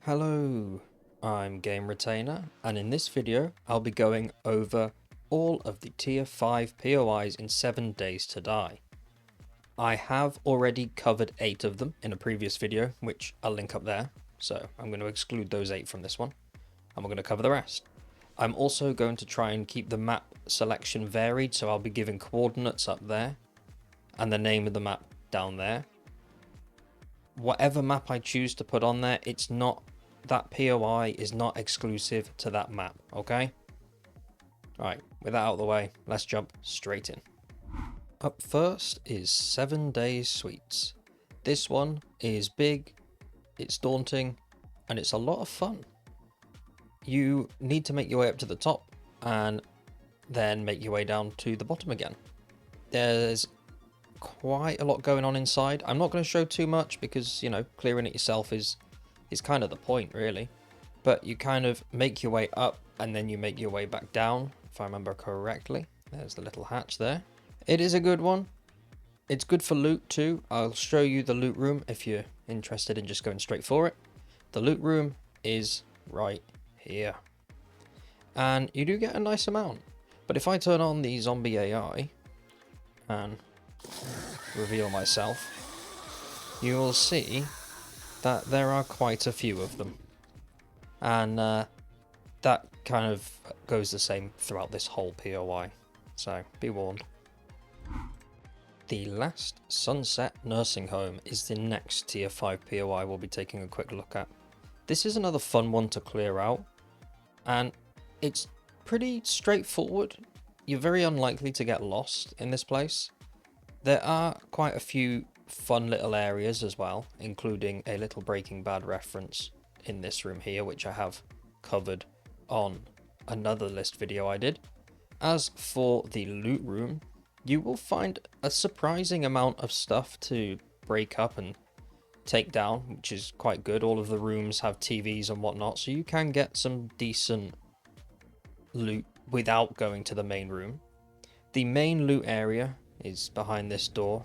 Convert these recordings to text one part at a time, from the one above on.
Hello, I'm Game Retainer, and in this video I'll be going over all of the tier 5 POIs in 7 days to die. I have already covered 8 of them in a previous video, which I'll link up there, so I'm going to exclude those 8 from this one, and we're going to cover the rest. I'm also going to try and keep the map selection varied, so I'll be giving coordinates up there, and the name of the map down there. Whatever map I choose to put on there, that POI is not exclusive to that map, okay? Alright, with that out of the way, let's jump straight in. Up first is 7 Days Sweets. This one is big, it's daunting, and it's a lot of fun. You need to make your way up to the top, and then make your way down to the bottom again. There's quite a lot going on inside. I'm not going to show too much because, clearing it yourself is kind of the point, really. But you kind of make your way up and then you make your way back down, if I remember correctly. There's the little hatch there. It is a good one. It's good for loot too. I'll show you the loot room if you're interested in just going straight for it. The loot room is right here. And you do get a nice amount. But if I turn on the zombie AI and reveal myself, you will see that there are quite a few of them, and that kind of goes the same throughout this whole POI, so be warned. The Last Sunset Nursing Home is the next tier 5 POI we'll be taking a quick look at. This is another fun one to clear out, and it's pretty straightforward. You're very unlikely to get lost in this place. There are quite a few fun little areas as well, including a little Breaking Bad reference in this room here, which I have covered on another list video I did. As for the loot room, you will find a surprising amount of stuff to break up and take down, which is quite good. All of the rooms have TVs and whatnot, so you can get some decent loot without going to the main room. The main loot area is behind this door.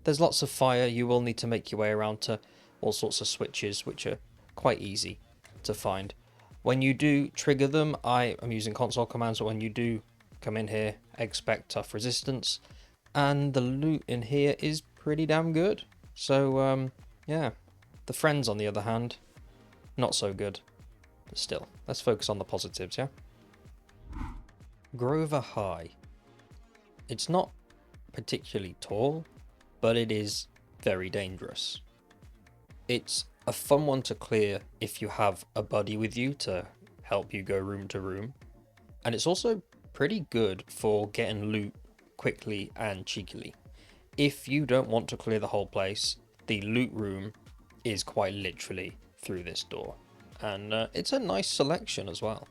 There's lots of fire. You will need to make your way around to all sorts of switches, which are quite easy to find. When you do trigger them, I am using console commands, but when you do come in here, expect tough resistance. And the loot in here is pretty damn good. So, yeah. The friends, on the other hand, not so good. But still, let's focus on the positives, yeah? Grover High. It's not particularly tall, but it is very dangerous. It's a fun one to clear if you have a buddy with you to help you go room to room, and it's also pretty good for getting loot quickly and cheekily. If you don't want to clear the whole place, the loot room is quite literally through this door, and it's a nice selection as well.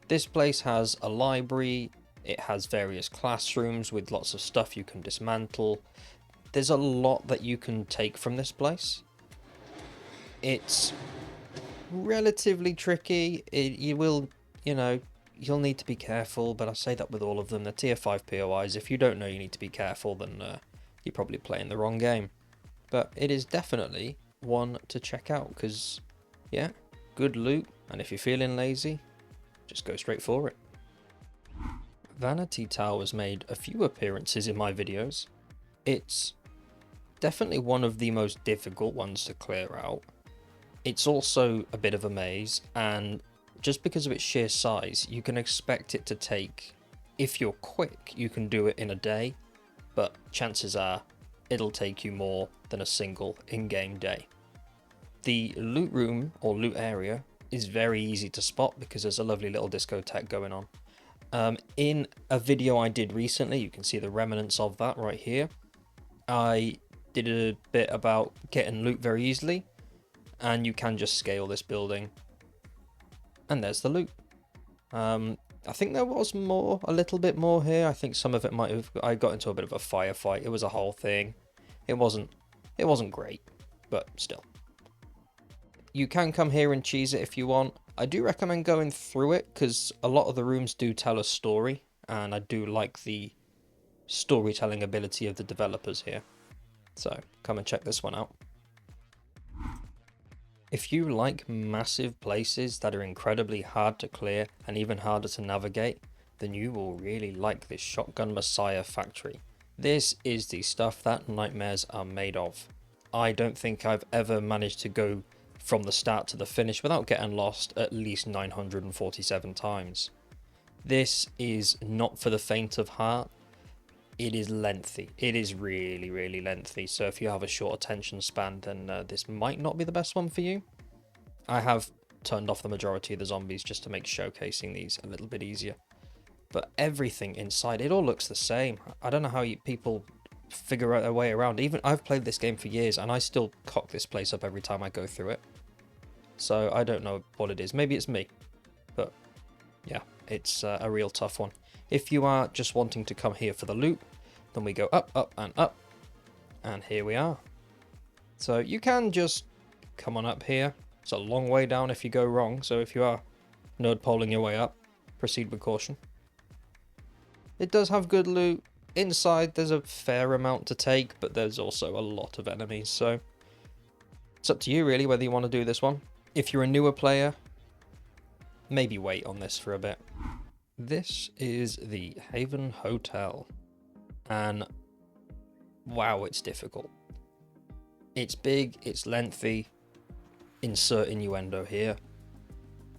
This place has a library, it has various classrooms with lots of stuff you can dismantle. There's a lot that you can take from this place. It's relatively tricky. You'll need to be careful, but I say that with all of them. The tier 5 POIs, if you don't know you need to be careful, then you're probably playing the wrong game. But it is definitely one to check out, because, yeah, good loot, and if you're feeling lazy, just go straight for it. Vanity Tower's made a few appearances in my videos. It's definitely one of the most difficult ones to clear out. It's also a bit of a maze, and just because of its sheer size, you can expect it to take, if you're quick, you can do it in a day, but chances are it'll take you more than a single in-game day. The loot room, or loot area, is very easy to spot because there's a lovely little discotheque going on. In a video I did recently, you can see the remnants of that right here. I did a bit about getting loot very easily, and you can just scale this building, and there's the loot. I think there was a little bit more here. I think some of it I got into a bit of a firefight. It was a whole thing. It wasn't great, but still. You can come here and cheese it if you want. I do recommend going through it because a lot of the rooms do tell a story, and I do like the storytelling ability of the developers here. So come and check this one out. If you like massive places that are incredibly hard to clear and even harder to navigate, then you will really like this Shotgun Messiah factory. This is the stuff that nightmares are made of. I don't think I've ever managed to go from the start to the finish without getting lost at least 947 times. This is not for the faint of heart. It is lengthy. It is really, really lengthy. So if you have a short attention span, then this might not be the best one for you. I have turned off the majority of the zombies just to make showcasing these a little bit easier. But everything inside, it all looks the same. I don't know how people figure out their way around. Even I've played this game for years and I still cock this place up every time I go through it. So I don't know what it is. Maybe it's me. But yeah, it's a real tough one. If you are just wanting to come here for the loot, then we go up, up, and up. And here we are. So you can just come on up here. It's a long way down if you go wrong. So if you are nerd poling your way up, proceed with caution. It does have good loot. Inside there's a fair amount to take, but there's also a lot of enemies. So it's up to you really whether you want to do this one. If you're a newer player, maybe wait on this for a bit. This is the Haven Hotel, and wow, it's difficult. It's big, it's lengthy, insert innuendo here.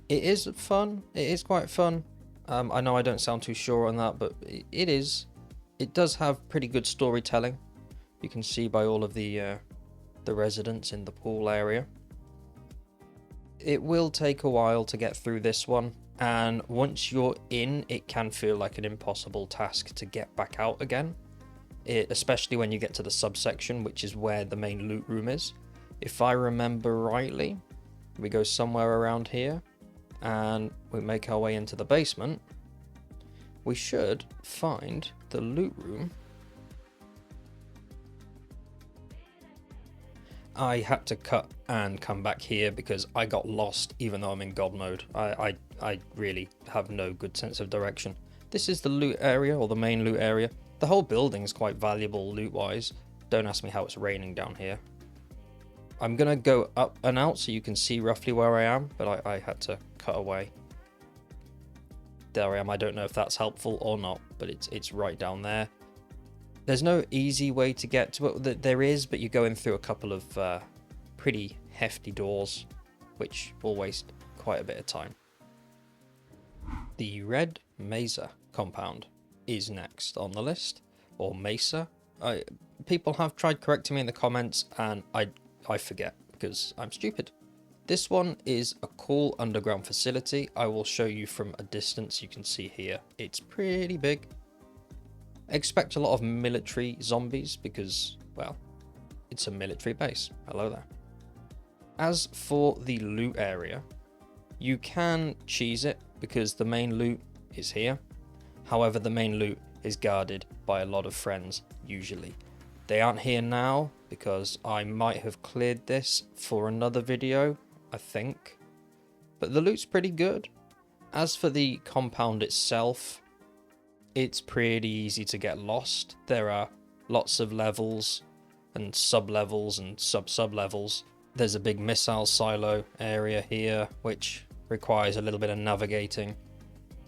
It is fun, it is quite fun. I know I don't sound too sure on that, but it is. It does have pretty good storytelling. You can see by all of the residents in the pool area. It will take a while to get through this one. And once you're in, it can feel like an impossible task to get back out again. Especially when you get to the subsection, which is where the main loot room is. If I remember rightly, we go somewhere around here and we make our way into the basement. We should find the loot room. I had to cut and come back here because I got lost even though I'm in God mode. I really have no good sense of direction. This is the loot area, or the main loot area. The whole building is quite valuable loot wise. Don't ask me how it's raining down here. I'm gonna go up and out so you can see roughly where I am, but I had to cut away. There I am. I don't know if that's helpful or not, but it's right down there. There's no easy way to get to it. There is, but you're going through a couple of pretty hefty doors, which will waste quite a bit of time. The red Mesa Compound is next on the list, or Mesa. People have tried correcting me in the comments, and I forget because I'm stupid. This one is a cool underground facility. I will show you from a distance. You can see here it's pretty big. Expect a lot of military zombies because, well, it's a military base. Hello there. As for the loot area, you can cheese it because the main loot is here. However, the main loot is guarded by a lot of friends usually. They aren't here now because I might have cleared this for another video, I think. But the loot's pretty good. As for the compound itself, it's pretty easy to get lost. There are lots of levels and sub-levels and sub-sub-levels. There's a big missile silo area here, which requires a little bit of navigating.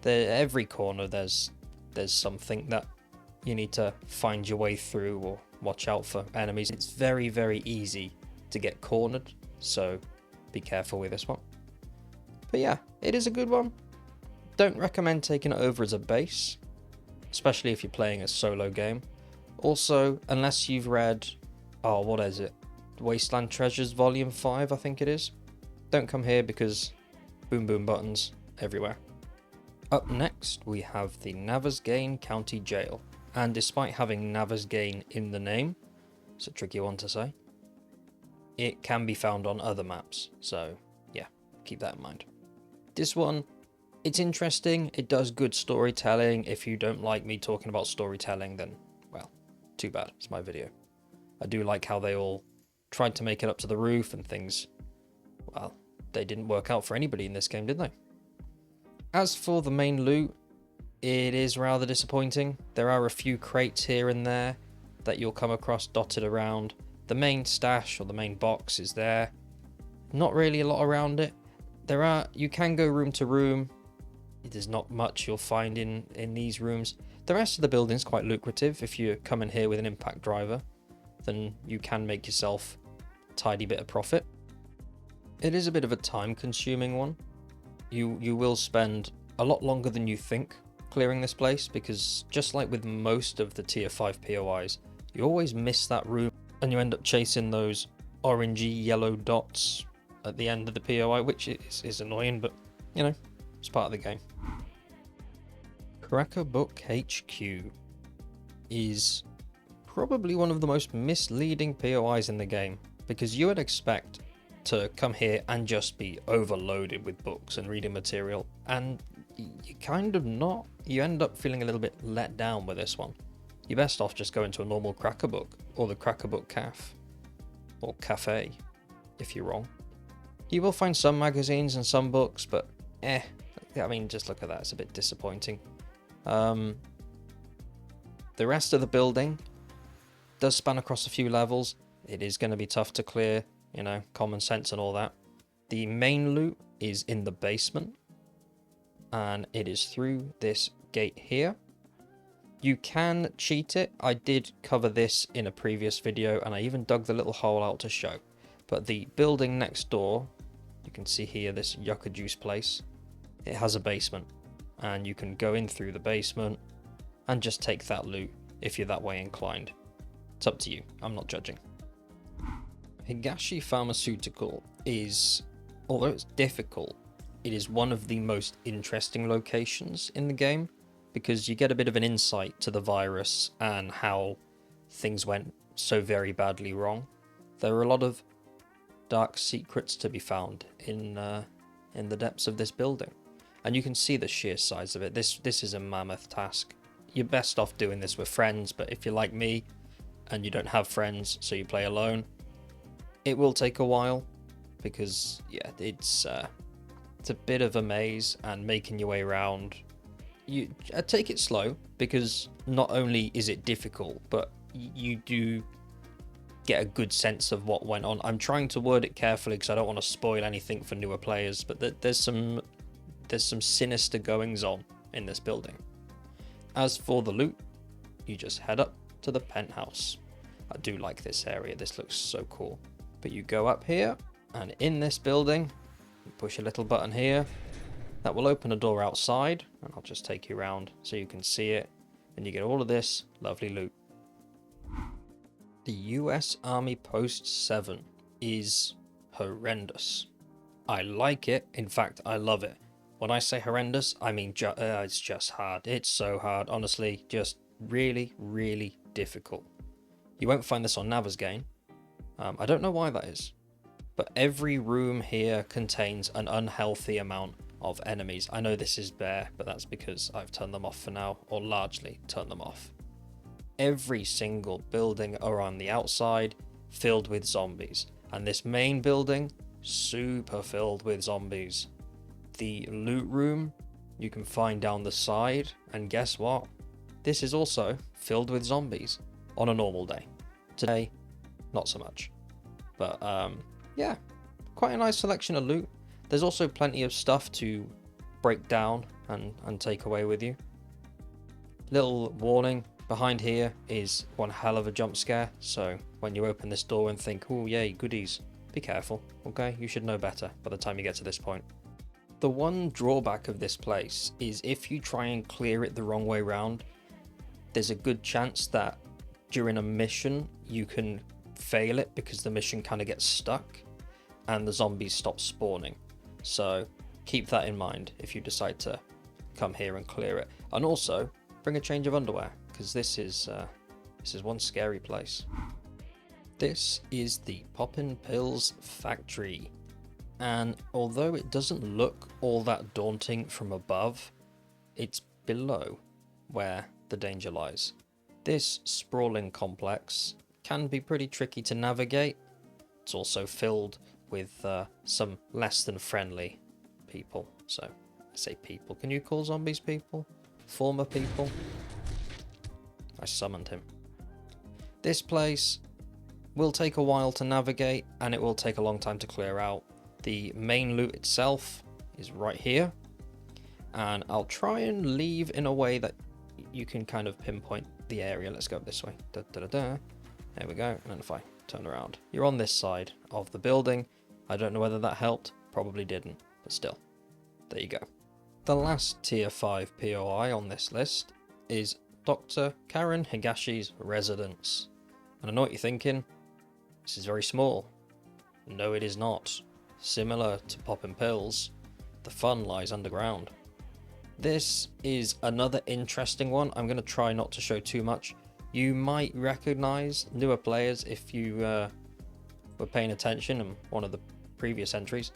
Every corner there's something that you need to find your way through or watch out for enemies. It's very, very easy to get cornered, so be careful with this one. But yeah, it is a good one. Don't recommend taking it over as a base, especially if you're playing a solo game. Also, unless you've read, what is it? Wasteland Treasures Volume 5, I think it is. Don't come here because boom boom buttons everywhere. Up next, we have the Navezgane County Jail. And despite having Navezgane in the name, it's a tricky one to say, it can be found on other maps. So yeah, keep that in mind. This one, it's interesting. It does good storytelling. If you don't like me talking about storytelling, then, well, too bad. It's my video. I do like how they all tried to make it up to the roof and things. Well, they didn't work out for anybody in this game, did they? As for the main loot, it is rather disappointing. There are a few crates here and there that you'll come across dotted around. The main stash or the main box is there. not really a lot around it. You can go room to room. There's not much you'll find in these rooms. The rest of the building's quite lucrative. If you come in here with an impact driver, then you can make yourself a tidy bit of profit. It is a bit of a time consuming one. You will spend a lot longer than you think clearing this place, because just like with most of the tier 5 POIs, you always miss that room and you end up chasing those orangey yellow dots at the end of the POI, which is annoying, but you know, it's part of the game. Cracker Book HQ is probably one of the most misleading POIs in the game, because you would expect to come here and just be overloaded with books and reading material, and you kind of not. You end up feeling a little bit let down with this one. You're best off just going to a normal Cracker Book, or the Cracker Book Caf, or Cafe, if you're wrong. You will find some magazines and some books, but I mean, just look at that, it's a bit disappointing. The rest of the building does span across a few levels. It is going to be tough to clear, you know, common sense and all that. The main loot is in the basement, and it is through this gate here. You can cheat it. I did cover this in a previous video, and I even dug the little hole out to show. But the building next door, you can see here, this yucca juice place, it has a basement, and you can go in through the basement and just take that loot if you're that way inclined. It's up to you, I'm not judging. Higashi Pharmaceutical is, although it's difficult, it is one of the most interesting locations in the game, because you get a bit of an insight to the virus and how things went so very badly wrong. There are a lot of dark secrets to be found in the depths of this building, and you can see the sheer size of it. This is a mammoth task. You're best off doing this with friends, but if you're like me and you don't have friends, so you play alone, it will take a while, because yeah, it's a bit of a maze, and making your way around, you take it slow, because not only is it difficult, but you do get a good sense of what went on. I'm trying to word it carefully because I don't want to spoil anything for newer players, but there's some sinister goings on in this building. As for the loot, you just head up to the penthouse. I do like this area, this looks so cool. But you go up here, and in this building, you push a little button here, that will open a door outside, and I'll just take you around so you can see it, and you get all of this lovely loot. The US Army Post 7 is horrendous. I like it, in fact I love it. When I say horrendous, I mean it's just hard. It's so hard, honestly, just really, really difficult. You won't find this on Navezgane. I don't know why that is, but every room here contains an unhealthy amount of enemies. I know this is bare, but that's because I've turned them off for now, or largely turned them off. Every single building around the outside filled with zombies, and this main building super filled with zombies. The loot room you can find down the side, and guess what? This is also filled with zombies on a normal day. Today, not so much. But yeah, quite a nice selection of loot. There's also plenty of stuff to break down and take away with you. Little warning, behind here is one hell of a jump scare, so when you open this door and think, oh yay, goodies, be careful, okay? You should know better by the time you get to this point. The one drawback of this place is if you try and clear it the wrong way round, there's a good chance that during a mission you can fail it because the mission kind of gets stuck and the zombies stop spawning. So keep that in mind if you decide to come here and clear it. And also bring a change of underwear, because this is one scary place. This is the Poppin' Pills factory, and although it doesn't look all that daunting from above, it's below where the danger lies. This sprawling complex can be pretty tricky to navigate. It's also filled with some less than friendly people. So I say people, can you call zombies people? Former people? I summoned him. This place will take a while to navigate, and it will take a long time to clear out. The main loot itself is right here, and I'll try and leave in a way that you can kind of pinpoint the area. Let's go this way. Da, da, da, da. There we go. And then if I turn around, you're on this side of the building. I don't know whether that helped, probably didn't, but still, there you go. The last tier 5 POI on this list is Dr. Karen Higashi's residence. And I know what you're thinking, this is very small. No, it is not. Similar to popping pills, the fun lies underground. This is another interesting one. I'm going to try not to show too much. You might recognize newer players if you were paying attention in one of the previous entries.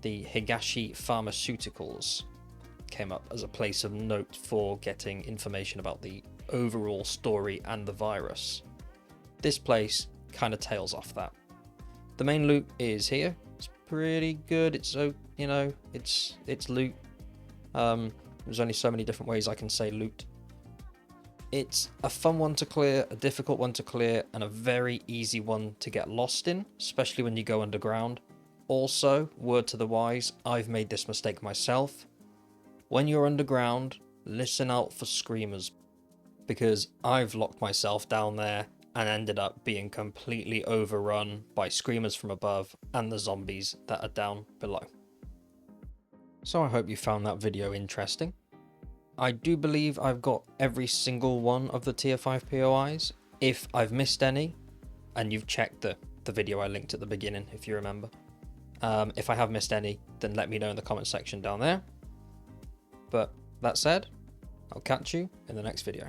The Higashi Pharmaceuticals came up as a place of note for getting information about the overall story and the virus. This place kind of tails off that. The main loot is here. It's pretty good. It's it's loot. There's only so many different ways I can say loot. It's a fun one to clear, a difficult one to clear, and a very easy one to get lost in, especially when you go underground. Also, word to the wise, I've made this mistake myself. When you're underground, listen out for screamers, because I've locked myself down there and ended up being completely overrun by screamers from above and the zombies that are down below. So I hope you found that video interesting. I do believe I've got every single one of the tier 5 POIs. If I've missed any, and you've checked the video I linked at the beginning, if you remember. If I have missed any, then let me know in the comment section down there. But that said, I'll catch you in the next video.